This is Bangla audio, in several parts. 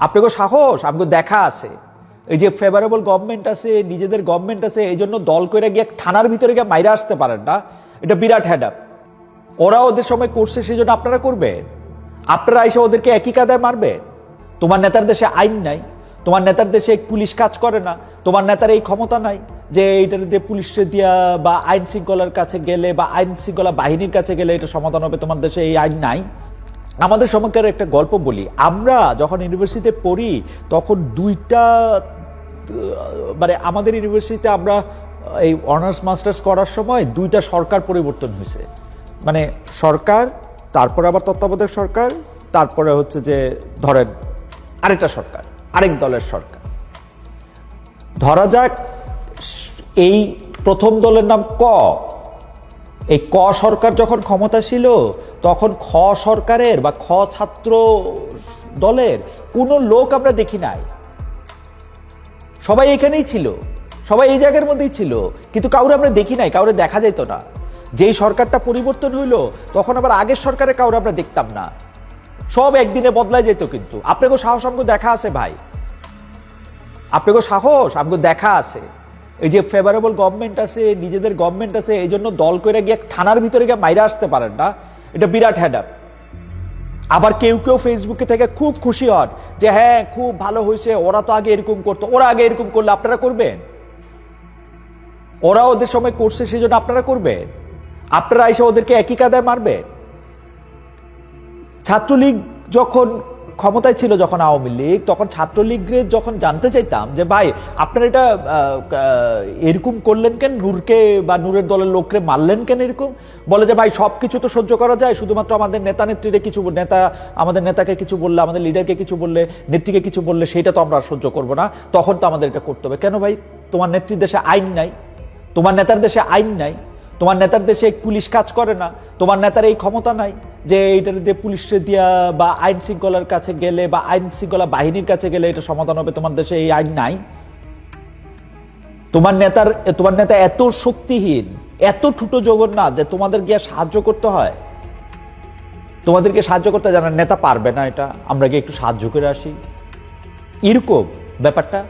আপনাকে সাহস আমাকে দেখা আছে। এই যে ফেভারেবল গভর্নমেন্ট আছে, নিজেদের গভর্নমেন্ট আছে, এই জন্য দল করে গিয়ে থানার ভিতরে গিয়ে মাইরা আসতে পারেন না, এটা বিরাট হ্যাডাপ। ওরা ওদের সময় করছে, সেই জন্য আপনারা করবেন? আপনারা এসে ওদেরকে একই কাদায় মারবেন? তোমার নেতার দেশে আইন নাই, তোমার নেতার দেশে পুলিশ কাজ করে না, তোমার নেতার এই ক্ষমতা নাই যে এইটার দিয়ে পুলিশে দিয়া বা আইন শৃঙ্খলার কাছে গেলে বা আইন শৃঙ্খলা বাহিনীর কাছে গেলে এটা সমাধান হবে। তোমার দেশে এই আইন নাই। আমাদের সময়কার একটা গল্প বলি। আমরা যখন ইউনিভার্সিটিতে পড়ি তখন দুইটা, মানে আমাদের ইউনিভার্সিটিতে আমরা এই অনার্স মাস্টার্স করার সময় দুইটা সরকার পরিবর্তন হয়েছে। মানে সরকার, তারপরে আবার তত্ত্বাবধায়ক সরকার, তারপরে হচ্ছে যে ধরেন আরেকটা সরকার, আরেক দলের সরকার। ধরা যাক এই প্রথম দলের নাম ক। এই ক সরকার যখন ক্ষমতা ছিল তখন খ সরকারের বা খ ছাত্র দলের কোনো লোক আমরা দেখি নাই। সবাই এখানেই ছিল, সবাই এই জায়গার মধ্যেই ছিল, কিন্তু কাউরে আমরা দেখি নাই, কাউরে দেখা যেত না। যেই সরকারটা পরিবর্তন হইলো তখন আবার আগের সরকারে কাউরে আমরা দেখতাম না। সব একদিনে বদলায় যেত। কিন্তু আপনাকেও সাহস আমাকে দেখা আছে ভাই, আপনাকেও সাহস আমাকে দেখা আছে। এই যে ফেভারেবল গভর্নমেন্ট আছে, নিজেদের গভর্নমেন্ট আছে, এই জন্য দল করে গিয়ে থানার ভিতরে গিয়ে মাইরা আসতে পারেন না, এটা বিরাট হ্যাডাপ। আবার কেউ কেউ ফেসবুকে থেকে খুব খুশি হন যে হ্যাঁ খুব ভালো হয়েছে, ওরা তো আগে এরকম করতো, ওরা আগে এরকম করলে আপনারা করবেন? ওরা ওদের সময় করছে, সেই জন্য আপনারা করবেন? আপনারা এসে ওদেরকে একই কাদায় মারবেন? ছাত্রলীগ যখন ক্ষমতায় ছিল, যখন আওয়ামী লীগ, তখন ছাত্রলীগের যখন জানতে চাইতাম যে ভাই আপনারা এটা এরকম করলেন কেন, নূরকে বা নূরের দলের লোককে মারলেন কেন এরকম, বলে যে ভাই সবকিছু তো সহ্য করা যায়, শুধুমাত্র আমাদের নেতা নেত্রীরে কিছু, আমাদের নেতাকে কিছু বললে, আমাদের লিডারকে কিছু বললে, নেত্রীকে কিছু বললে সেটা তো আমরা সহ্য করবো না, তখন তো আমাদের এটা করতে হবে। কেন ভাই? তোমার নেত্রীর দেশে আইন নাই, তোমার নেতার দেশে আইন নাই, তোমার নেতার দেশে পুলিশ কাজ করে না, তোমার নেতার এই ক্ষমতা নাই যে এইটার দিয়ে পুলিশে দিয়া বা আইন শৃঙ্খলার কাছে গেলে বা আইন শৃঙ্খলা বাহিনীর কাছে গেলে এটা সমাধান হবে। তোমার দেশে এই আইন নাই। তোমার নেতা এত শক্তিহীন, এত ঠুটো জগন্নাথ যে তোমাদের গিয়ে সাহায্য করতে হয়। তোমাদেরকে সাহায্য করতে জানার নেতা পারবে না, এটা আমরা গিয়ে একটু সাহায্য করে আসি, এরকম ব্যাপারটা।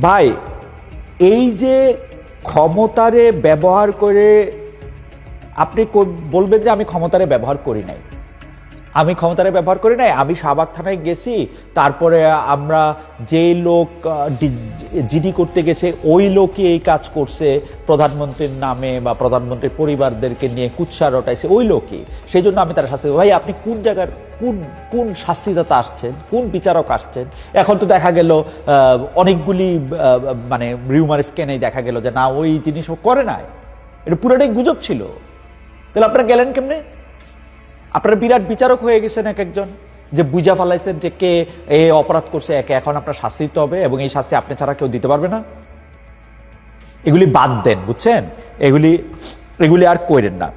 ভাই এই যে ক্ষমতারে ব্যবহার করে, আপনি বলবেন যে আমি ক্ষমতারে ব্যবহার করি নাই, আমি ক্ষমতারে ব্যবহার করি নাই, আমি শাহবাগ থানায় গেছি, তারপরে আমরা যে লোক জিডি করতে গেছে ওই লোকই এই কাজ করছে, প্রধানমন্ত্রীর নামে বা প্রধানমন্ত্রীর পরিবারদেরকে নিয়ে কুৎসা রটাইছে ওই লোকই, সেই জন্য আমি তার শাস্তি। ভাই আপনি কোন জায়গার কোন শাস্তিদাতা আসছেন, কোন বিচারক আসছেন? এখন তো দেখা গেল অনেকগুলি মানে রিউমার স্ক্যানেই দেখা গেল যে না ওই জিনিসও করে নাই, এটা পুরোটাই গুজব ছিল। তাহলে আপনারা গেলেন কেমনে? আপনারা বিরাট বিচারক হয়ে গেছেন এক একজন, যে বুঝা ফেলাইছেন যে কে এ অপরাধ করছে, একে এখন আপনার শাস্তি দিতে হবে এবং এই শাস্তি আপনি ছাড়া কেউ দিতে পারবে না। এগুলি বাদ দেন, বুঝছেন? এগুলি আর কইরেন না।